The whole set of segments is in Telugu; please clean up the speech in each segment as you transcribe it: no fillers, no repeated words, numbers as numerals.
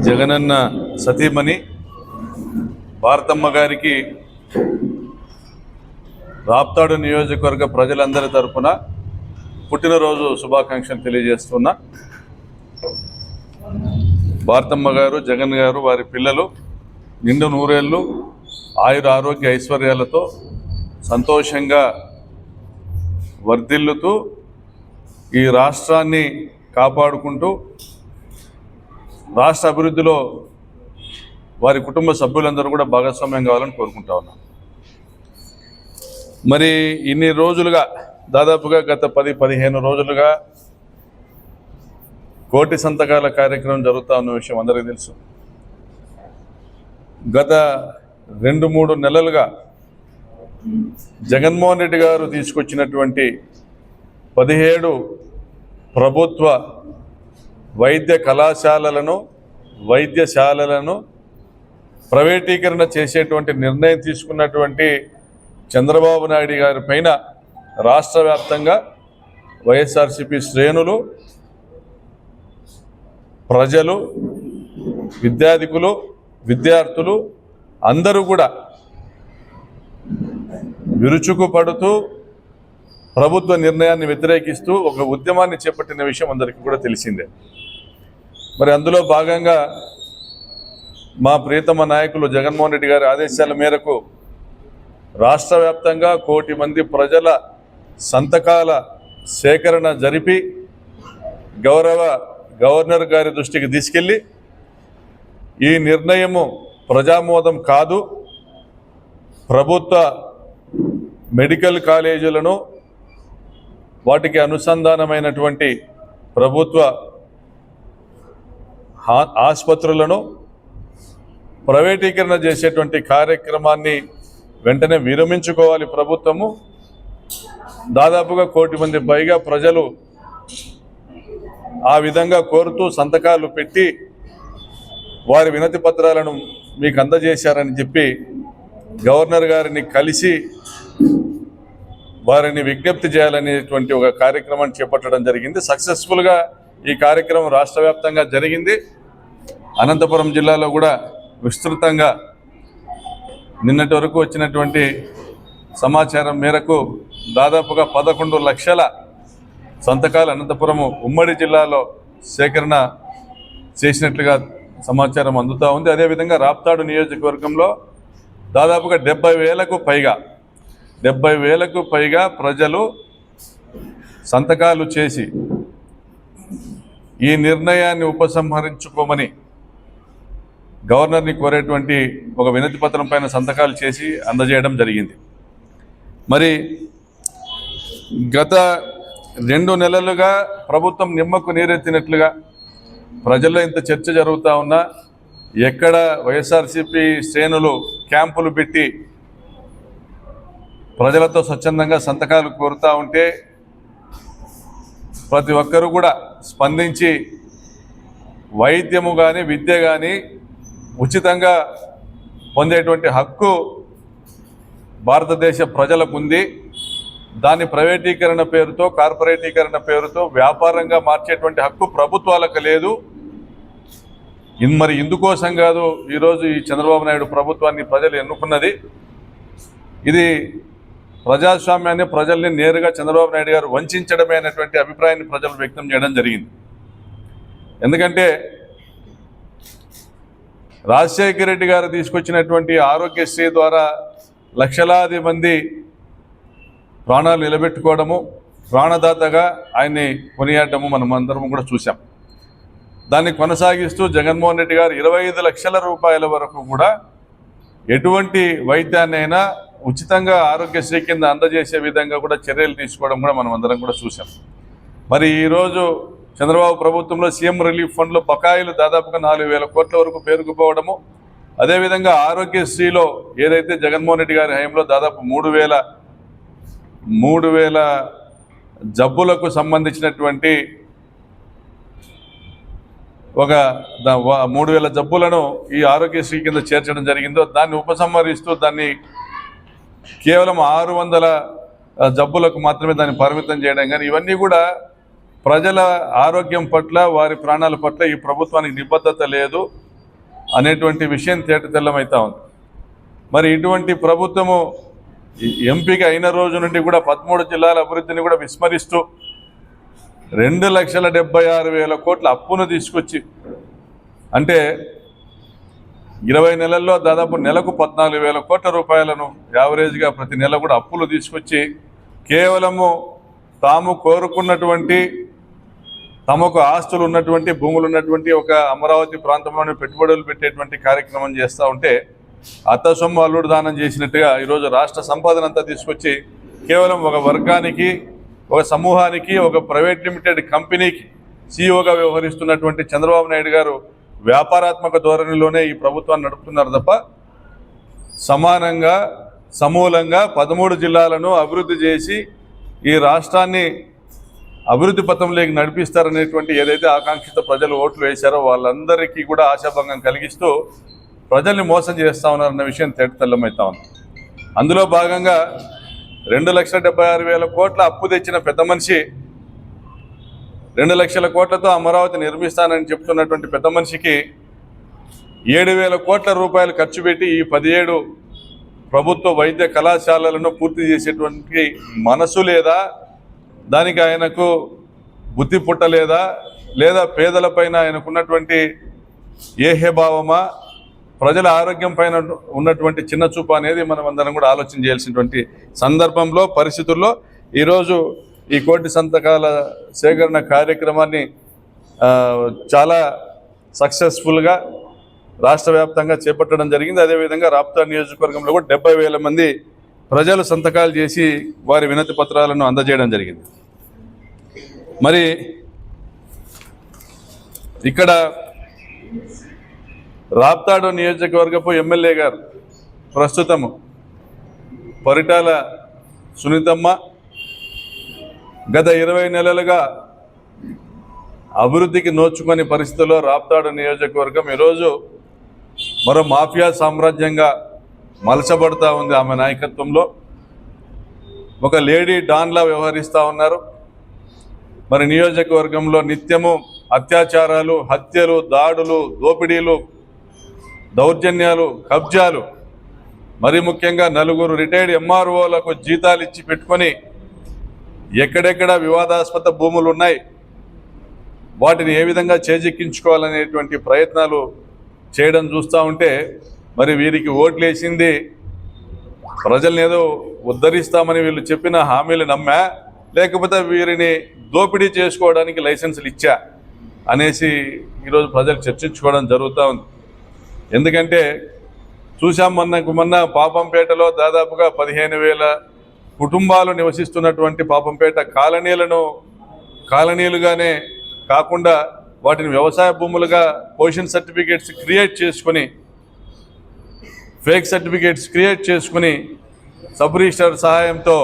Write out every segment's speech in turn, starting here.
జగనన్న సతీమణి భారతమ్మ గారికి రాప్తాడు నియోజకవర్గ ప్రజలందరి తరపున పుట్టినరోజు శుభాకాంక్షలు తెలియజేస్తున్నా. భారతమ్మ గారు, జగన్ గారు, వారి పిల్లలు నిండు నూరేళ్ళు ఆయుర ఆరోగ్య ఐశ్వర్యాలతో సంతోషంగా వర్ధిల్లుతూ ఈ రాష్ట్రాన్ని కాపాడుకుంటూ రాష్ట్ర అభివృద్ధిలో వారి కుటుంబ సభ్యులందరూ కూడా భాగస్వామ్యం కావాలని కోరుకుంటా ఉన్నాను. మరి ఇన్ని రోజులుగా దాదాపుగా గత 10-15 రోజులుగా కోటి సంతకాల కార్యక్రమం జరుగుతూ ఉన్న విషయం అందరికీ తెలుసు. గత 2-3 నెలలుగా జగన్మోహన్ రెడ్డి గారు తీసుకొచ్చినటువంటి 17 ప్రభుత్వ వైద్య కళాశాలలను, వైద్యశాలలను ప్రైవేటీకరణ చేసేటువంటి నిర్ణయం తీసుకున్నటువంటి చంద్రబాబు నాయుడు గారి పైన రాష్ట్ర వ్యాప్తంగా వైఎస్ఆర్సీపీ శ్రేణులు, ప్రజలు, విద్యార్థులు అందరూ కూడా విరుచుకుపడుతూ ప్రభుత్వ నిర్ణయాన్ని వ్యతిరేకిస్తూ ఒక ఉద్యమాన్ని చేపట్టిన విషయం అందరికీ కూడా తెలిసిందే. మరి అందులో భాగంగా మా ప్రియతమ నాయకులు జగన్మోహన్ రెడ్డి గారి ఆదేశాల మేరకు రాష్ట్ర వ్యాప్తంగా 1 కోటి మంది ప్రజల సంతకాల సేకరణ జరిపి గౌరవ గవర్నర్ గారి దృష్టికి తీసుకెళ్ళి ఈ నిర్ణయము ప్రజామోదం కాదు, ప్రభుత్వ మెడికల్ కాలేజీలను, వాటికి అనుసంధానమైనటువంటి ప్రభుత్వ ఆసుపత్రులను ప్రైవేటీకరణ చేసేటువంటి కార్యక్రమాన్ని వెంటనే విరమించుకోవాలి ప్రభుత్వము. దాదాపుగా 1 కోటి మంది పైగా ప్రజలు ఆ విధంగా కోరుతూ సంతకాలు పెట్టి వారి వినతి పత్రాలను మీకు అందజేశారని చెప్పి గవర్నర్ గారిని కలిసి వారిని విజ్ఞప్తి చేయాలనేటువంటి ఒక కార్యక్రమాన్ని చేపట్టడం జరిగింది. సక్సెస్ఫుల్గా ఈ కార్యక్రమం రాష్ట్ర వ్యాప్తంగా జరిగింది. అనంతపురం జిల్లాలో కూడా విస్తృతంగా నిన్నటి వరకు వచ్చినటువంటి సమాచారం మేరకు దాదాపుగా 11 లక్షల సంతకాలు అనంతపురం ఉమ్మడి జిల్లాలో సేకరణ చేసినట్లుగా సమాచారం అందుతూ ఉంది. అదేవిధంగా రాప్తాడు నియోజకవర్గంలో దాదాపుగా 70,000కు పైగా ప్రజలు సంతకాలు చేసి ఈ నిర్ణయాన్ని ఉపసంహరించుకోమని గవర్నర్ని కోరేటువంటి ఒక వినతి పత్రం పైన సంతకాలు చేసి అందజేయడం జరిగింది. మరి గత 2 నెలలుగా ప్రభుత్వం నిమ్మకు నీరెత్తినట్లుగా ప్రజల్లో ఇంత చర్చ జరుగుతూ ఉన్నా ఎక్కడ వైఎస్ఆర్సీపీ శ్రేణులు క్యాంపులు పెట్టి ప్రజలతో స్వచ్ఛందంగా సంతకాలు కోరుతూ ఉంటే ప్రతి ఒక్కరూ కూడా స్పందించి వైద్యము కానీ, విద్య కానీ ఉచితంగా పొందేటువంటి హక్కు భారతదేశ ప్రజలకు ఉంది. దాన్ని ప్రైవేటీకరణ పేరుతో, కార్పొరేటీకరణ పేరుతో వ్యాపారంగా మార్చేటువంటి హక్కు ప్రభుత్వాలకు లేదు. మరి ఇందుకోసం కాదు ఈరోజు ఈ చంద్రబాబు నాయుడు ప్రభుత్వాన్ని ప్రజలు ఎన్నుకున్నది. ఇది ప్రజాస్వామ్యాన్ని, ప్రజల్ని నేరుగా చంద్రబాబు నాయుడు గారు వంచడమే అనేటువంటి అభిప్రాయాన్ని ప్రజలు వ్యక్తం చేయడం జరిగింది. ఎందుకంటే రాజశేఖర రెడ్డి గారు తీసుకొచ్చినటువంటి ఆరోగ్యశ్రీ ద్వారా లక్షలాది మంది ప్రాణాలు నిలబెట్టుకోవడము, ప్రాణదాతగా ఆయన్ని కొనియాడము మనం అందరం కూడా చూసాం. దాన్ని కొనసాగిస్తూ జగన్మోహన్ రెడ్డి గారు 25 లక్షల రూపాయల వరకు కూడా ఎటువంటి వైద్యాన్నైనా ఉచితంగా ఆరోగ్యశ్రీ కింద అందజేసే విధంగా కూడా చర్యలు తీసుకోవడం కూడా మనం అందరం కూడా చూసాం. మరి ఈరోజు చంద్రబాబు ప్రభుత్వంలో సీఎం రిలీఫ్ ఫండ్లో బకాయిలు దాదాపుగా 4,000 కోట్ల వరకు పేరుకుపోవడము, అదేవిధంగా ఆరోగ్యశ్రీలో ఏదైతే జగన్మోహన్ రెడ్డి గారి హయాంలో దాదాపు 3,000 జబ్బులకు సంబంధించినటువంటి ఒక 3,000 జబ్బులను ఈ ఆరోగ్యశ్రీ కింద చేర్చడం జరిగిందో దాన్ని ఉపసంహరిస్తూ దాన్ని కేవలం 600 జబ్బులకు మాత్రమే దాన్ని పరిమితం చేయడం కానీ ఇవన్నీ కూడా ప్రజల ఆరోగ్యం పట్ల వారి ప్రాణాల పట్ల ఈ ప్రభుత్వానికి నిబద్ధత లేదు అనేటువంటి విషయం తేటతెల్లమవుతా ఉంది. మరి ఇటువంటి ప్రభుత్వము ఎంపిక అయిన రోజు నుండి కూడా 13 జిల్లాల అభివృద్ధిని కూడా విస్మరిస్తూ 2,76,000 కోట్ల అప్పును తీసుకొచ్చి, అంటే 20 నెలల్లో దాదాపు నెలకు 14,000 కోట్ల రూపాయలను యావరేజ్గా ప్రతి నెల కూడా అప్పులు తీసుకొచ్చి కేవలము తాము కోరుకున్నటువంటి, తమకు ఆస్తులు ఉన్నటువంటి, భూములు ఉన్నటువంటి ఒక అమరావతి ప్రాంతంలోనే పెట్టుబడులు పెట్టేటువంటి కార్యక్రమం చేస్తూ ఉంటే అత్త సొమ్ము అల్లుడు దానం చేసినట్టుగా ఈరోజు రాష్ట్ర సంపాదన అంతా తీసుకొచ్చి కేవలం ఒక వర్గానికి, ఒక సమూహానికి, ఒక ప్రైవేట్ లిమిటెడ్ కంపెనీకి సీఈఓగా వ్యవహరిస్తున్నటువంటి చంద్రబాబు నాయుడు గారు వ్యాపారాత్మక ధోరణిలోనే ఈ ప్రభుత్వాన్ని నడుపుతున్నారు తప్ప సమానంగా, సమూలంగా 13 జిల్లాలను అభివృద్ధి చేసి ఈ రాష్ట్రాన్ని అభివృద్ధి పథంలోకి నడిపిస్తారనేటువంటి ఏదైతే ఆకాంక్షిత ప్రజలు ఓట్లు వేశారో వాళ్ళందరికీ కూడా ఆశాభంగం కలిగిస్తూ ప్రజల్ని మోసం చేస్తూ ఉన్నారన్న విషయం తేటతెల్లమవుతా ఉంది. అందులో భాగంగా 2,76,000 కోట్ల అప్పు తెచ్చిన పెద్ద మనిషి 2 లక్షల కోట్లతో అమరావతి నిర్మిస్తానని చెప్తున్నటువంటి పెద్ద మనిషికి 7,000 కోట్ల రూపాయలు ఖర్చు పెట్టి ఈ 17 ప్రభుత్వ వైద్య కళాశాలలను పూర్తి చేసేటువంటి మనసు లేదా, దానికి ఆయనకు బుద్ధి పుట్టలేదా, లేదా పేదలపైన ఆయనకున్నటువంటి ఏహ్యభావమా, ప్రజల ఆరోగ్యం పైన ఉన్నటువంటి చిన్న చూపు అనేది మనం అందరం కూడా ఆలోచన చేయాల్సినటువంటి సందర్భంలో, పరిస్థితుల్లో ఈరోజు ఈ కోటి సంతకాల సేకరణ కార్యక్రమాన్ని చాలా సక్సెస్ఫుల్గా రాష్ట్ర వ్యాప్తంగా చేపట్టడం జరిగింది. అదేవిధంగా రాప్తాడు నియోజకవర్గంలో కూడా 70,000 మంది ప్రజలు సంతకాలు చేసి వారి వినతి పత్రాలను అందజేయడం జరిగింది. మరి ఇక్కడ రాప్తాడు నియోజకవర్గపు ఎమ్మెల్యే గారు ప్రస్తుతము పరిటాల సునీతమ్మ గత 20 నెలలుగా అభివృద్ధికి నోచుకునే పరిస్థితుల్లో రాప్తాడు నియోజకవర్గం ఈరోజు మరో మాఫియా సామ్రాజ్యంగా మలచబడుతూ ఉంది. ఆమె నాయకత్వంలో ఒక లేడీ డాన్లా వ్యవహరిస్తూ ఉన్నారు. మరి నియోజకవర్గంలో నిత్యము అత్యాచారాలు, హత్యలు, దాడులు, దోపిడీలు, దౌర్జన్యాలు, కబ్జాలు, మరి ముఖ్యంగా 4 రిటైర్డ్ ఎంఆర్ఓలకు జీతాలు ఇచ్చి పెట్టుకొని ఎక్కడెక్కడ వివాదాస్పద భూములు ఉన్నాయి వాటిని ఏ విధంగా చేజిక్కించుకోవాలనేటువంటి ప్రయత్నాలు చేయడం చూస్తూ ఉంటే మరి వీరికి ఓట్లేసింది ప్రజల్ని ఏదో ఉద్ధరిస్తామని వీళ్ళు చెప్పిన హామీలు నమ్మా, లేకపోతే వీరిని దోపిడీ చేసుకోవడానికి లైసెన్సులు ఇచ్చా అనేసి ఈరోజు ప్రజలు చర్చించుకోవడం జరుగుతూ ఉంది. ఎందుకంటే చూసాం మొన్న పాపంపేటలో దాదాపుగా 15,000 కుటుంబాలు నివసిస్తున్నటువంటి పాపంపేట కాలనీలుగానే కాకుండా వాటిని వ్యవసాయ భూములుగా పొజిషన్ సర్టిఫికేట్స్ క్రియేట్ చేసుకొని, ఫేక్ సర్టిఫికేట్స్ క్రియేట్ చేసుకుని సబ్ రిజిస్టర్ సహాయంతో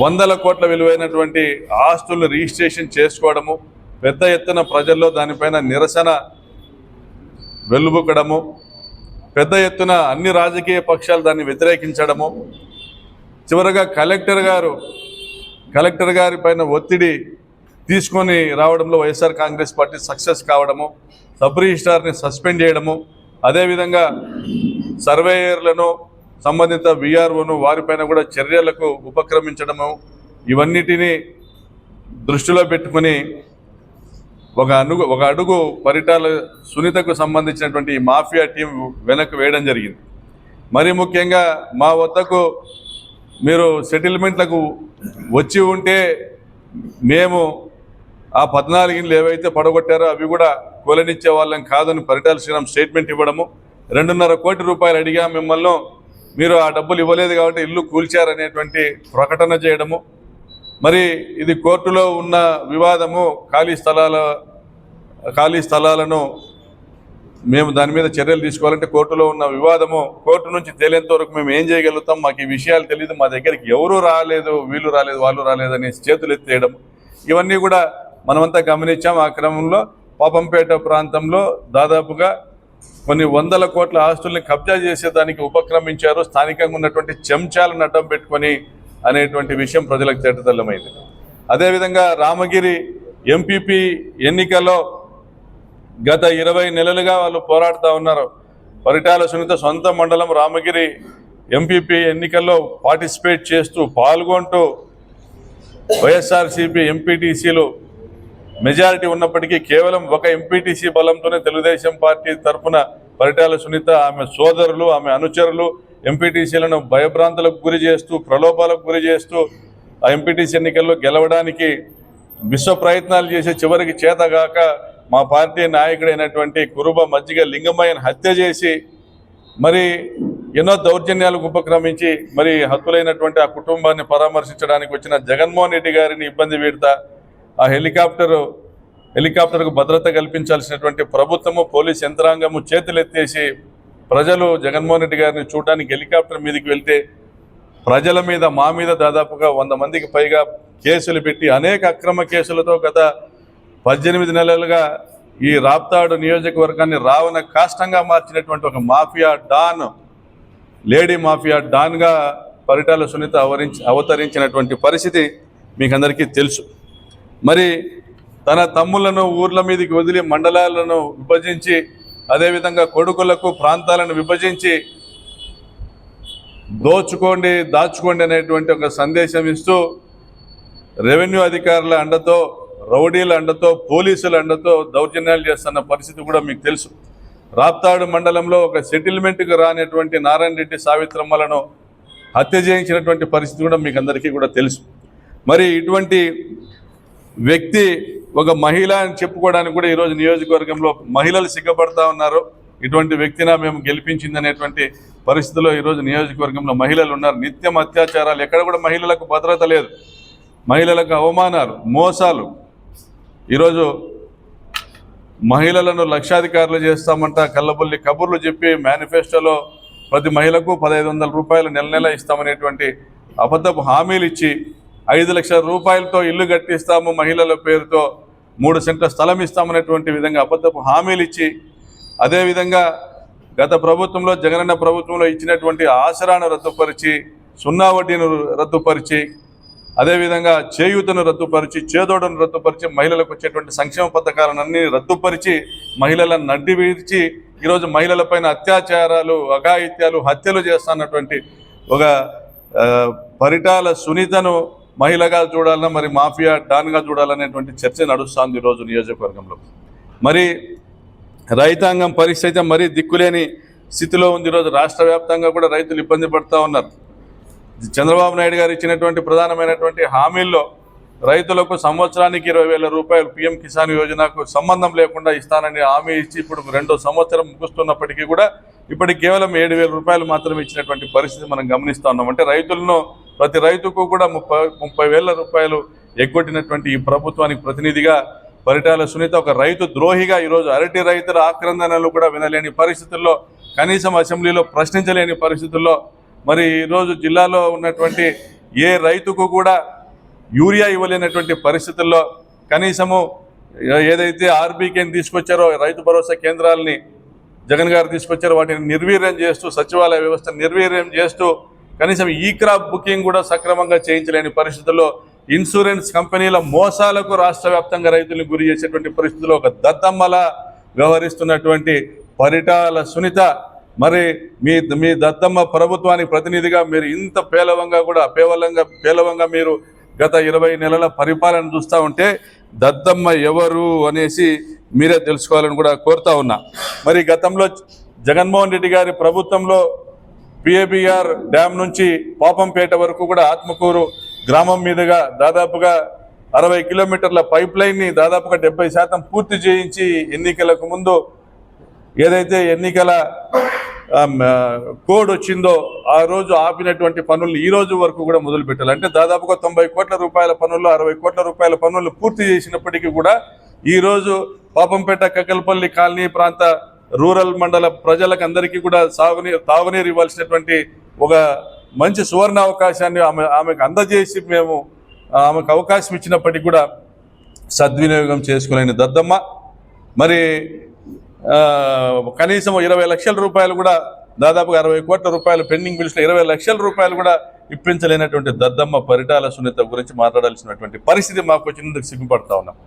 100 కోట్ల విలువైనటువంటి ఆస్తులను రిజిస్ట్రేషన్ చేసుకోవడము, పెద్ద ఎత్తున ప్రజల్లో దానిపైన నిరసన వెల్లుబుక్కడము, పెద్ద ఎత్తున అన్ని రాజకీయ పక్షాలు దాన్ని వ్యతిరేకించడము, చివరగా కలెక్టర్ గారి పైన ఒత్తిడి తీసుకొని రావడంలో వైఎస్ఆర్ కాంగ్రెస్ పార్టీ సక్సెస్ కావడము, సబ్ రిజిస్ట్రార్ని సస్పెండ్ చేయడము, అదేవిధంగా సర్వేయర్లను, సంబంధిత విఆర్ఓను వారిపైన కూడా చర్యలకు ఉపక్రమించడము, ఇవన్నిటినీ దృష్టిలో పెట్టుకుని ఒక అడుగు పరిటాల సునీతకు సంబంధించినటువంటి ఈ మాఫియా టీం వెనక్కి వేయడం జరిగింది. మరి ముఖ్యంగా మా వద్దకు మీరు సెటిల్మెంట్లకు వచ్చి ఉంటే మేము ఆ 14 ఇండ్లు ఏవైతే పడగొట్టారో అవి కూడా కూలనిచ్చే వాళ్ళం కాదని పరిటాల శ్రీరామ్ స్టేట్మెంట్ ఇవ్వడము, 2.5 కోటి రూపాయలు అడిగా మిమ్మల్ని, మీరు ఆ డబ్బులు ఇవ్వలేదు కాబట్టి ఇల్లు కూల్చారనేటువంటి ప్రకటన చేయడము, మరి ఇది కోర్టులో ఉన్న వివాదము, ఖాళీ స్థలాలను మేము దాని మీద చర్యలు తీసుకోవాలంటే కోర్టులో ఉన్న వివాదము కోర్టు నుంచి తేలేంత వరకు మేము ఏం చేయగలుగుతాం, మాకు ఈ విషయాలు తెలియదు, మా దగ్గరికి ఎవరు రాలేదు, వీళ్ళు రాలేదు, వాళ్ళు రాలేదని చేతులు ఎత్తేయడం, ఇవన్నీ కూడా మనమంతా గమనించాం. ఆ క్రమంలో పాపంపేట ప్రాంతంలో దాదాపుగా కొన్ని 100 కోట్ల ఆస్తుల్ని కబ్జా చేసేదానికి ఉపక్రమించారు స్థానికంగా ఉన్నటువంటి చెంచాలను అడ్డం పెట్టుకొని అనేటువంటి విషయం ప్రజలకు తేటతెల్లమైంది. అదేవిధంగా రామగిరి ఎంపీపీ ఎన్నికల్లో గత 20 నెలలుగా వాళ్ళు పోరాడుతూ ఉన్నారు. పరిటాల సునీత సొంత మండలం రామగిరి ఎంపీపీ ఎన్నికల్లో పార్టిసిపేట్ చేస్తూ పాల్గొంటూ వైఎస్ఆర్సీపీ ఎంపీటీసీలు మెజారిటీ ఉన్నప్పటికీ కేవలం ఒక ఎంపీటీసీ బలంతోనే తెలుగుదేశం పార్టీ తరఫున పరిటాల సునీత, ఆమె సోదరులు, ఆమె అనుచరులు ఎంపీటీసీలను భయభ్రాంతులకు గురి చేస్తూ, ప్రలోభాలకు గురి చేస్తూ ఆ ఎంపీటీసీ ఎన్నికల్లో గెలవడానికి విశ్వ ప్రయత్నాలు చేసి చివరికి చేతగాక మా పార్టీ నాయకుడైనటువంటి కురుబ మజ్జిగ లింగమయ్యను హత్య చేసి మరి ఎన్నో దౌర్జన్యాలకు ఉపక్రమించి మరి హతులైనటువంటి ఆ కుటుంబాన్ని పరామర్శించడానికి వచ్చిన జగన్మోహన్ రెడ్డి గారిని ఇబ్బంది పెడతా ఆ హెలికాప్టర్కు భద్రత కల్పించాల్సినటువంటి ప్రభుత్వము, పోలీస్ యంత్రాంగము చేతులెత్తేసి ప్రజలు జగన్మోహన్ రెడ్డి గారిని చూడడానికి హెలికాప్టర్ మీదకి వెళ్తే ప్రజల మీద, మా మీద దాదాపుగా 100 మందికి పైగా కేసులు పెట్టి అనేక అక్రమ కేసులతో గత 18 నెలలుగా ఈ రాప్తాడు నియోజకవర్గాన్ని రావణ కాష్టంగా మార్చినటువంటి ఒక మాఫియా డాన్, లేడీ మాఫియా డాన్గా పరిటాల సునీత అవతరించినటువంటి పరిస్థితి మీకు అందరికీ తెలుసు. మరి తన తమ్ములను ఊర్ల మీదకి వదిలి మండలాలను విభజించి, అదేవిధంగా కొడుకులకు ప్రాంతాలను విభజించి దోచుకోండి, దాచుకోండి అనేటువంటి ఒక సందేశం ఇస్తూ రెవెన్యూ అధికారుల అండతో, రౌడీల అండతో, పోలీసుల అండతో దౌర్జన్యాలు చేస్తున్న పరిస్థితి కూడా మీకు తెలుసు. రాప్తాడు మండలంలో ఒక సెటిల్మెంట్కి రానటువంటి నారాయణ రెడ్డి, సావిత్రమ్మలను హత్య చేయించినటువంటి పరిస్థితి కూడా మీకు అందరికీ కూడా తెలుసు. మరి ఇటువంటి వ్యక్తి ఒక మహిళ అని చెప్పుకోవడానికి కూడా ఈరోజు నియోజకవర్గంలో మహిళలు సిగ్గపడతా ఉన్నారు. ఇటువంటి వ్యక్తిన మేము గెలిపించింది అనేటువంటి పరిస్థితిలో ఈరోజు నియోజకవర్గంలో మహిళలు ఉన్నారు. నిత్యం అత్యాచారాలు, ఎక్కడ కూడా మహిళలకు భద్రత లేదు, మహిళలకు అవమానాలు, మోసాలు. ఈరోజు మహిళలను లక్షాధికారులు చేస్తామంట కళ్ళబొల్లి కబుర్లు చెప్పి మేనిఫెస్టోలో ప్రతి మహిళకు 1500 రూపాయలు నెల నెల ఇస్తామనేటువంటి అబద్ధపు హామీలు ఇచ్చి 5 లక్షల రూపాయలతో ఇల్లు కట్టిస్తాము, మహిళల పేరుతో 3 సెంట్ల స్థలం ఇస్తామనేటువంటి విధంగా అబద్ధపు హామీలు ఇచ్చి, అదేవిధంగా గత ప్రభుత్వంలో జగనన్న ప్రభుత్వంలో ఇచ్చినటువంటి ఆసరాను రద్దుపరిచి, 0 వడ్డీని రద్దుపరిచి, అదేవిధంగా చేయూతను రద్దుపరిచి, చేదోడును రద్దుపరిచి, మహిళలకు వచ్చేటువంటి సంక్షేమ పథకాలన్నీ రద్దుపరిచి మహిళలను నడ్డి వీడ్చి ఈరోజు మహిళలపైన అత్యాచారాలు, అఘాయిత్యాలు, హత్యలు చేస్తున్నటువంటి ఒక పరిటాల సునీతను మహిళగా చూడాలన్నా మరి మాఫియా డాన్గా చూడాలనేటువంటి చర్చ నడుస్తుంది ఈరోజు నియోజకవర్గంలో. మరి రైతాంగం పరిస్థితి మరీ దిక్కులేని స్థితిలో ఉంది. ఈరోజు రాష్ట్ర వ్యాప్తంగా కూడా రైతులు ఇబ్బంది పడుతూ ఉన్నారు. చంద్రబాబు నాయుడు గారు ఇచ్చినటువంటి ప్రధానమైనటువంటి హామీల్లో రైతులకు సంవత్సరానికి 20,000 రూపాయలు పీఎం కిసాన్ యోజనకు సంబంధం లేకుండా ఇస్తానని హామీ ఇచ్చి ఇప్పుడు 2వ సంవత్సరం ముగుస్తున్నప్పటికీ కూడా ఇప్పటికి కేవలం 7,000 రూపాయలు మాత్రమే ఇచ్చినటువంటి పరిస్థితి మనం గమనిస్తూ ఉన్నాం. అంటే రైతులను, ప్రతి రైతుకు కూడా 30,000 రూపాయలు ఎగ్గొట్టినటువంటి ఈ ప్రభుత్వానికి ప్రతినిధిగా పరిటాల సునీత ఒక రైతు ద్రోహిగా ఈరోజు అరటి రైతుల ఆక్రందనలు కూడా వినలేని పరిస్థితుల్లో, కనీసం అసెంబ్లీలో ప్రశ్నించలేని పరిస్థితుల్లో, మరి ఈరోజు జిల్లాలో ఉన్నటువంటి ఏ రైతుకు కూడా యూరియా ఇవ్వలేనటువంటి పరిస్థితుల్లో, కనీసము ఏదైతే ఆర్బీకేని తీసుకొచ్చారో, రైతు భరోసా కేంద్రాలని జగన్ గారు తీసుకొచ్చారో వాటిని నిర్వీర్యం చేస్తూ, సచివాలయ వ్యవస్థను నిర్వీర్యం చేస్తూ, కనీసం ఈ క్రాప్ బుకింగ్ కూడా సక్రమంగా చేయించలేని పరిస్థితుల్లో, ఇన్సూరెన్స్ కంపెనీల మోసాలకు రాష్ట్ర వ్యాప్తంగా రైతులను గురి చేసేటువంటి పరిస్థితుల్లో ఒక వ్యవహరిస్తున్నటువంటి పరిటాల సునీత, మరి మీ దత్తమ్మ ప్రభుత్వానికి ప్రతినిధిగా మీరు ఇంత పేలవంగా మీరు గత 20 నెలల పరిపాలన చూస్తూ ఉంటే దత్తమ్మ ఎవరు అనేసి మీరే తెలుసుకోవాలని కూడా కోరుతా ఉన్నా. మరి గతంలో జగన్మోహన్ రెడ్డి గారి ప్రభుత్వంలో పిఏబిఆర్ డ్యామ్ నుంచి పాపంపేట వరకు కూడా ఆత్మకూరు గ్రామం మీదుగా దాదాపుగా 60 కిలోమీటర్ల పైప్ లైన్ని దాదాపుగా 70% పూర్తి చేయించి ఎన్నికలకు ముందు ఏదైతే ఎన్నికల కోడ్ వచ్చిందో ఆ రోజు ఆపినటువంటి పనులు ఈ రోజు వరకు కూడా మొదలు పెట్టాలి. అంటే దాదాపుగా 90 కోట్ల రూపాయల పనులు, 60 కోట్ల రూపాయల పనులు పూర్తి చేసినప్పటికీ కూడా ఈరోజు పాపంపేట, కక్కలపల్లి కాలనీ ప్రాంత రూరల్ మండల ప్రజలకు అందరికీ కూడా తాగునీరు ఇవ్వాల్సినటువంటి ఒక మంచి సువర్ణ అవకాశాన్ని ఆమెకు అందజేసి మేము ఆమెకు అవకాశం ఇచ్చినప్పటికీ కూడా సద్వినియోగం చేసుకోలేని దద్దమ్మ మరి కనీసం 20 లక్షల రూపాయలు కూడా దాదాపుగా 60 కోట్ల రూపాయలు పెండింగ్ బిల్స్లో 20 లక్షల రూపాయలు కూడా ఇప్పించలేనటువంటి దద్దమ్మ పరిటాల సునీత గురించి మాట్లాడాల్సినటువంటి పరిస్థితి మాకు వచ్చినందుకు సిగ్గుపడతా ఉన్నాం.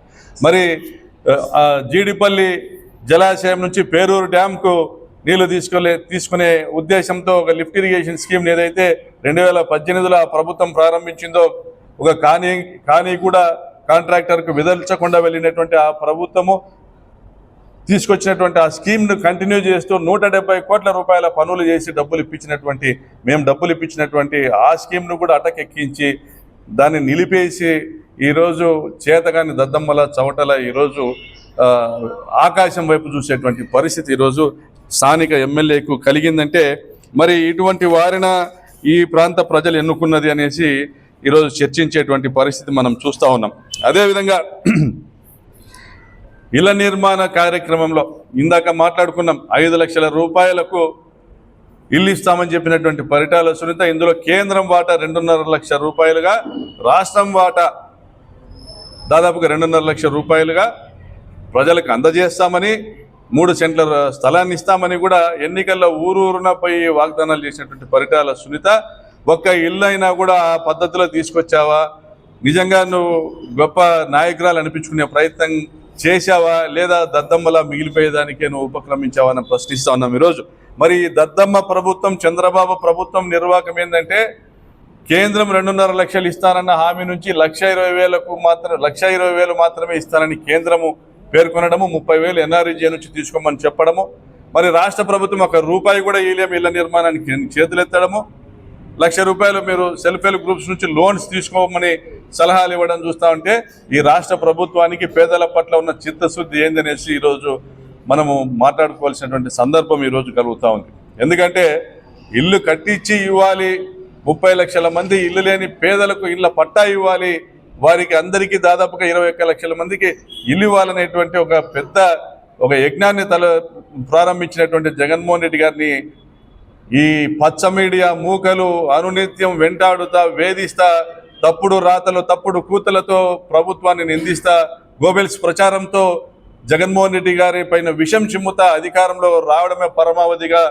మరి జీడిపల్లి జలాశయం నుంచి పేరూరు డ్యాంకు నీళ్లు తీసుకునే ఉద్దేశంతో ఒక లిఫ్ట్ ఇరిగేషన్ స్కీమ్ ఏదైతే 2018లో ప్రభుత్వం ప్రారంభించిందో, ఒక కానీ కూడా కాంట్రాక్టర్కు విదల్చకుండా వెళ్ళినటువంటి ఆ ప్రభుత్వము తీసుకొచ్చినటువంటి ఆ స్కీమ్ను కంటిన్యూ చేస్తూ 170 కోట్ల రూపాయల పనులు చేసి డబ్బులు ఇప్పించినటువంటి ఆ స్కీమ్ను కూడా అటకెక్కించి దాన్ని నిలిపేసి ఈరోజు చేతగాని దద్దమ్మల చవటల ఈరోజు ఆకాశం వైపు చూసేటువంటి పరిస్థితి ఈరోజు స్థానిక ఎమ్మెల్యేకు కలిగిందంటే, మరి ఇటువంటి వారిన ఈ ప్రాంత ప్రజలు ఎన్నుకున్నది అనేసి ఈరోజు చర్చించేటువంటి పరిస్థితి మనం చూస్తూ ఉన్నాం. అదేవిధంగా ఇళ్ల నిర్మాణ కార్యక్రమంలో ఇందాక మాట్లాడుకున్నాం, 5 లక్షల రూపాయలకు ఇల్లు ఇస్తామని చెప్పినటువంటి పరిటాల సునీత ఇందులో కేంద్రం వాటా 2.5 లక్షల రూపాయలుగా, రాష్ట్రం వాటా దాదాపుగా 2.5 లక్షల రూపాయలుగా ప్రజలకు అందజేస్తామని, 3 సెంట్ల స్థలాన్ని ఇస్తామని కూడా ఎన్నికల్లో ఊరూరున పోయి వాగ్దానాలు చేసినటువంటి పరిటాల సునీత, ఒక్క ఇల్లు అయినా కూడా ఆ పద్ధతిలో తీసుకొచ్చావా, నిజంగా నువ్వు గొప్ప నాయకురాలు అనిపించుకునే ప్రయత్నం చేశావా, లేదా దద్దమ్మలా మిగిలిపోయేదానికే నువ్వు ఉపక్రమించావా అని ప్రశ్నిస్తా ఉన్నాం ఈరోజు. మరి దద్దమ్మ ప్రభుత్వం, చంద్రబాబు ప్రభుత్వం నిర్వాహకం ఏంటంటే, కేంద్రం 2.5 లక్షలు ఇస్తానన్న హామీ నుంచి 1,20,000 మాత్రమే ఇస్తానని కేంద్రము పేర్కొనడము, 30,000 ఎన్ఆర్ఈజీ నుంచి తీసుకోమని చెప్పడము, మరి రాష్ట్ర ప్రభుత్వం 1 రూపాయి కూడా ఇయ్యలేము ఇళ్ల నిర్మాణానికి చేతులెత్తడము, 1,00,000 రూపాయలు మీరు సెల్ఫ్ హెల్ప్ గ్రూప్స్ నుంచి లోన్స్ తీసుకోమని సలహాలు ఇవ్వడం చూస్తూ ఉంటే ఈ రాష్ట్ర ప్రభుత్వానికి పేదల పట్ల ఉన్న చిత్తశుద్ధి ఏందనేసి ఈరోజు మనము మాట్లాడుకోవాల్సినటువంటి సందర్భం ఈరోజు కలుగుతూ ఉంది. ఎందుకంటే ఇల్లు కట్టించి ఇవ్వాలి, 30 లక్షల మంది ఇల్లు లేని పేదలకు ఇళ్ల పట్టా ఇవ్వాలి, వారికి అందరికీ దాదాపుగా 21 లక్షల మందికి ఇల్లు ఇవ్వాలనేటువంటి ఒక యజ్ఞాన్ని ప్రారంభించినటువంటి జగన్మోహన్ రెడ్డి గారిని ఈ పచ్చ మీడియా మూకలు అనునిత్యం వెంటాడుతా, వేధిస్తా, తప్పుడు రాతలు తప్పుడు కూతలతో ప్రభుత్వాన్ని నిందిస్తా, గోబెల్స్ ప్రచారంతో జగన్మోహన్ రెడ్డి గారి పైన విషం చిమ్ముతా అధికారంలో రావడమే పరమావధిగా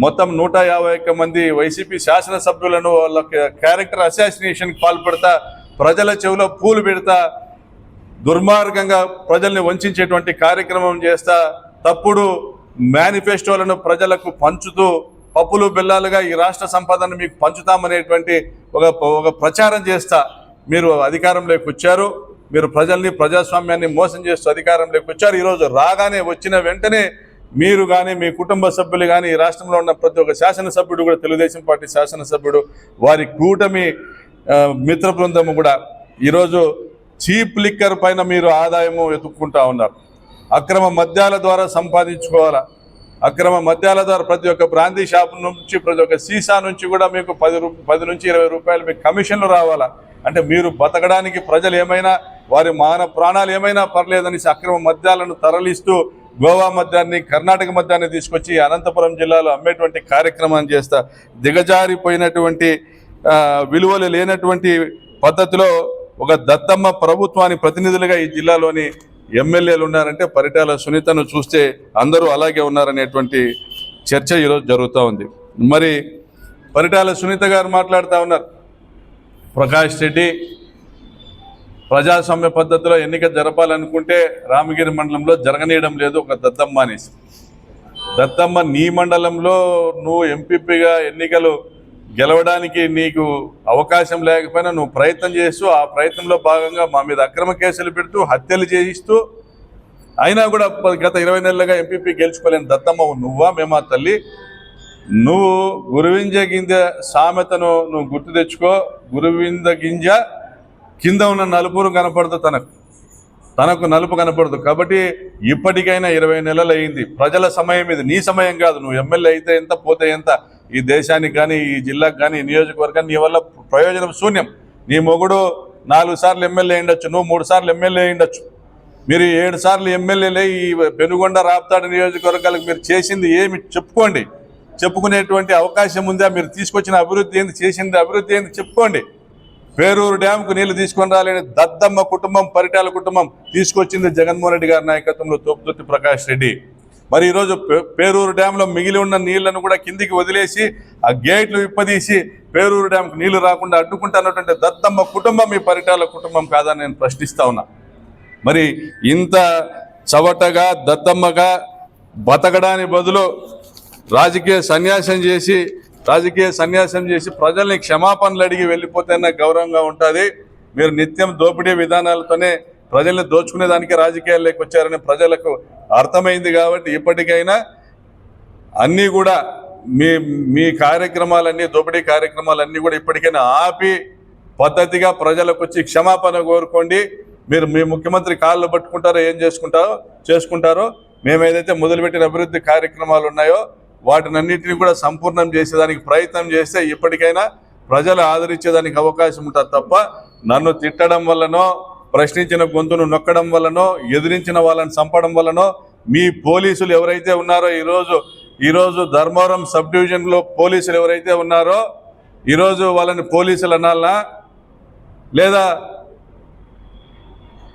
మొత్తం 151 మంది వైసీపీ శాసనసభ్యులను వాళ్ళ క్యారెక్టర్ అసాసినేషన్కి పాల్పడతా, ప్రజల చెవిలో పూలు పెడతా, దుర్మార్గంగా ప్రజల్ని వంచేటువంటి కార్యక్రమం చేస్తా, తప్పుడు మేనిఫెస్టోలను ప్రజలకు పంచుతూ పప్పులు బెల్లాలుగా ఈ రాష్ట్ర సంపదను మీకు పంచుతామనేటువంటి ఒక ప్రచారం చేస్తా మీరు అధికారంలోకి వచ్చారు. మీరు ప్రజల్ని, ప్రజాస్వామ్యాన్ని మోసం చేస్తూ అధికారంలోకి వచ్చారు. ఈరోజు రాగానే వచ్చిన వెంటనే మీరు కానీ, మీ కుటుంబ సభ్యులు కానీ, ఈ రాష్ట్రంలో ఉన్న ప్రతి ఒక్క శాసనసభ్యుడు కూడా, తెలుగుదేశం పార్టీ శాసనసభ్యుడు, వారి కూటమి మిత్ర బృందము కూడా ఈరోజు చీప్ లిక్కర్ పైన మీరు ఆదాయము వెతుక్కుంటా ఉన్నారు. అక్రమ మద్యాల ద్వారా సంపాదించుకోవాలా, అక్రమ మద్యాల ద్వారా ప్రతి ఒక్క బ్రాందీ షాప్ నుంచి, ప్రతి ఒక్క సీసా నుంచి కూడా మీకు 10 నుంచి 20 రూపాయలు మీకు కమిషన్లు రావాలా. అంటే మీరు బతకడానికి ప్రజలు ఏమైనా, వారి మాన ప్రాణాలు ఏమైనా పర్లేదని అక్రమ మద్యాలను తరలిస్తూ గోవా మద్యాన్ని, కర్ణాటక మద్యాన్ని తీసుకొచ్చి అనంతపురం జిల్లాలో అమ్మేటువంటి కార్యక్రమాన్ని చేస్తా, దిగజారిపోయినటువంటి విలువలు లేనటువంటి పద్ధతిలో ఒక దద్దమ్మ ప్రభుత్వాన్ని ప్రతినిధులుగా ఈ జిల్లాలోని ఎమ్మెల్యేలు ఉన్నారంటే పరిటాల సునీతను చూస్తే అందరూ అలాగే ఉన్నారనేటువంటి చర్చ ఈరోజు జరుగుతూ ఉంది. మరి పరిటాల సునీత గారు మాట్లాడుతూ ఉన్నారు, ప్రకాష్ రెడ్డి ప్రజాస్వామ్య పద్ధతిలో ఎన్నిక జరపాలనుకుంటే రామగిరి మండలంలో జరగనీయడం లేదు ఒక దద్దమ్మ అనేసి. దద్దమ్మ నీ మండలంలో నువ్వు ఎంపీపీగా ఎన్నికలు గెలవడానికి నీకు అవకాశం లేకపోయినా నువ్వు ప్రయత్నం చేస్తూ, ఆ ప్రయత్నంలో భాగంగా మా మీద అక్రమ కేసులు పెడుతూ, హత్యలు చేయిస్తూ, అయినా కూడా గత 20 నెలలుగా ఎంపీపీ గెలుచుకోలేని దద్దమ్మ నువ్వా మేమా తల్లి? నువ్వు గురువింజ గింజ సామెతను నువ్వు గుర్తు తెచ్చుకో. గురువింద గింజ కింద ఉన్న నలుపురు కనపడదు, తనకు నలుపు కనపడదు. కాబట్టి ఇప్పటికైనా 20 నెలలు అయింది, ప్రజల సమయం ఇది, నీ సమయం కాదు. నువ్వు ఎమ్మెల్యే అయితే ఎంత, పోతే ఎంత, ఈ దేశానికి కానీ, ఈ జిల్లాకు కానీ, ఈ నియోజకవర్గాన్ని నీ వల్ల ప్రయోజనం శూన్యం. నీ మొగుడు 4 సార్లు ఎమ్మెల్యే అయ్యుండొచ్చు, నువ్వు 3 సార్లు ఎమ్మెల్యే అయ్యుండొచ్చు. మీరు 7 సార్లు ఎమ్మెల్యేలే ఈ పెనుగొండ, రాప్తాడు నియోజకవర్గాలకు మీరు చేసింది ఏమి చెప్పుకోండి. చెప్పుకునేటువంటి అవకాశం ఉందా? మీరు తీసుకొచ్చిన అభివృద్ధి ఏంది, చేసింది అభివృద్ధి ఏంది చెప్పుకోండి. పేరూరు డ్యాంకు నీళ్లు తీసుకొని రాలేని దద్దమ్మ కుటుంబం, పరిటాల కుటుంబం తీసుకొచ్చింది జగన్మోహన్ రెడ్డి గారి నాయకత్వంలో తోపుతుర్తి ప్రకాష్ రెడ్డి. మరి ఈరోజు పేరూరు డ్యాంలో మిగిలి ఉన్న నీళ్లను కూడా కిందికి వదిలేసి ఆ గేట్లు విప్పదీసి పేరూరు డ్యాంకు నీళ్లు రాకుండా అడ్డుకుంటున్నటువంటి దత్తమ్మ కుటుంబం మీ పరిటాల కుటుంబం కాదని నేను ప్రశ్నిస్తా ఉన్నా. మరి ఇంత చవటగా దత్తమ్మగా బతకడానికి బదులు రాజకీయ సన్యాసం చేసి ప్రజల్ని క్షమాపణలు అడిగి వెళ్ళిపోతేనే గౌరవంగా ఉంటుంది. మీరు నిత్యం దోపిడీ విధానాలతోనే ప్రజల్ని దోచుకునేదానికి రాజకీయాల్లోకి వచ్చారని ప్రజలకు అర్థమైంది. కాబట్టి ఇప్పటికైనా అన్నీ కూడా మీ కార్యక్రమాలన్నీ, దోపిడీ కార్యక్రమాలన్నీ కూడా ఇప్పటికైనా ఆపి పద్ధతిగా ప్రజలకు వచ్చి క్షమాపణ కోరుకోండి. మీరు మీ ముఖ్యమంత్రి కాళ్ళు పట్టుకుంటారో ఏం చేసుకుంటారో మేము ఏదైతే మొదలుపెట్టిన అభివృద్ధి కార్యక్రమాలు ఉన్నాయో వాటినన్నింటినీ కూడా సంపూర్ణం చేసేదానికి ప్రయత్నం చేస్తే ఇప్పటికైనా ప్రజలు ఆదరించేదానికి అవకాశం ఉంటుంది తప్ప నన్ను తిట్టడం వల్లనో, ప్రశ్నించిన గొంతును నొక్కడం వల్లనో, ఎదిరించిన వాళ్ళని చంపడం వల్లనో మీ పోలీసులు ఎవరైతే ఉన్నారో ఈరోజు ధర్మవరం సబ్ డివిజన్లో పోలీసులు ఎవరైతే ఉన్నారో ఈరోజు వాళ్ళని పోలీసులు అనాలనా లేదా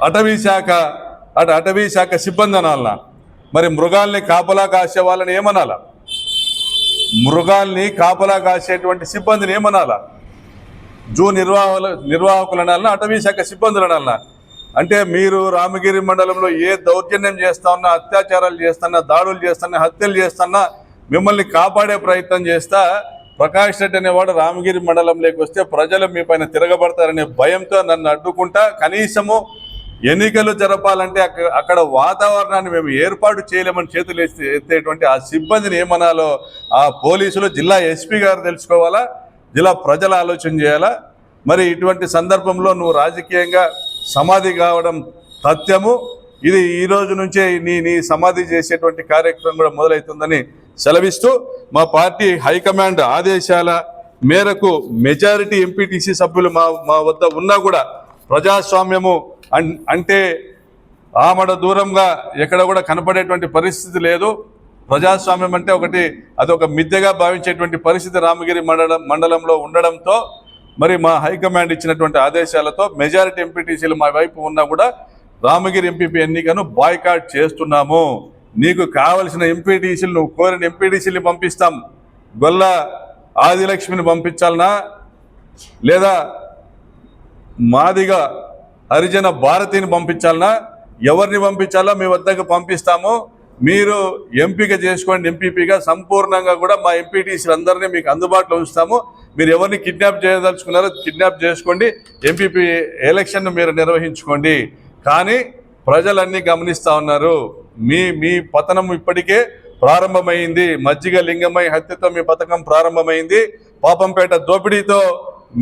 అటవీ శాఖ సిబ్బంది అనాలనా? మరి మృగాల్ని కాపలా కాసే వాళ్ళని ఏమనాలా? మృగాల్ని కాపలా కాసేటువంటి సిబ్బందిని ఏమనాలా? జూ నిర్వాహకులు అనాలనా, అటవీ శాఖ సిబ్బందులు అనాలనా? అంటే మీరు రామగిరి మండలంలో ఏ దౌర్జన్యం చేస్తా ఉన్నా, అత్యాచారాలు చేస్తున్నా, దాడులు చేస్తున్నా, హత్యలు చేస్తున్నా మిమ్మల్ని కాపాడే ప్రయత్నం చేస్తా ప్రకాష్ రెడ్డి అనేవాడు రామగిరి మండలంలోకి వస్తే ప్రజలు మీ పైన తిరగబడతారనే భయంతో నన్ను అడ్డుకుంటా కనీసము ఎన్నికలు జరపాలంటే అక్కడ వాతావరణాన్ని మేము ఏర్పాటు చేయలేమని చేతులు ఎత్తేటువంటి ఆ సిబ్బందిని ఏమనాలో ఆ పోలీసులు, జిల్లా ఎస్పీ గారు తెలుసుకోవాలా, జిల్లా ప్రజలు ఆలోచన చేయాలా. మరి ఇటువంటి సందర్భంలో నువ్వు రాజకీయంగా సమాధి కావడం తథ్యము. ఇది ఈ రోజు నుంచే నీ సమాధి చేసేటువంటి కార్యక్రమం కూడా మొదలవుతుందని సెలవిస్తూ మా పార్టీ హైకమాండ్ ఆదేశాల మేరకు మెజారిటీ ఎంపీటీసీ సభ్యులు మా వద్ద ఉన్నా కూడా ప్రజాస్వామ్యము అంటే ఆమడ దూరంగా ఎక్కడ కూడా కనపడేటువంటి పరిస్థితి లేదు. ప్రజాస్వామ్యం అంటే అదొక మిథ్యగా భావించేటువంటి పరిస్థితి రామగిరి మండలంలో ఉండడంతో మరి మా హైకమాండ్ ఇచ్చినటువంటి ఆదేశాలతో మెజారిటీ ఎంపీటీసీలు మా వైపు ఉన్నా కూడా రామగిరి ఎంపీపీ ఎన్నికను బాయ్కాట్ చేస్తున్నాము. నీకు కావలసిన ఎంపీటీసీలు, నువ్వు కోరిన ఎంపీటీసీని పంపిస్తాం. గొల్ల ఆదిలక్ష్మిని పంపించాలనా లేదా మాదిగా హరిజన భారతిని పంపించాలనా, ఎవరిని పంపించాలో మీ వద్దకు పంపిస్తాము. మీరు ఎంపిక చేసుకోండి. ఎంపీపీగా సంపూర్ణంగా కూడా మా ఎంపీటీసీలు అందరినీ మీకు అందుబాటులో ఉంచుతాము. మీరు ఎవరిని కిడ్నాప్ చేయదలుచుకున్నారో కిడ్నాప్ చేసుకోండి, ఎంపీపీ ఎలక్షన్ను మీరు నిర్వహించుకోండి. కానీ ప్రజలన్నీ గమనిస్తూ ఉన్నారు. మీ పతనం ఇప్పటికే ప్రారంభమైంది. మజ్జిగ లింగమై హత్యతో మీ పథకం ప్రారంభమైంది. పాపంపేట దోపిడీతో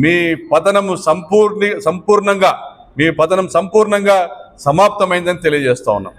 మీ పతనము సంపూర్ణంగా సమాప్తమైందని తెలియజేస్తా ఉన్నాం.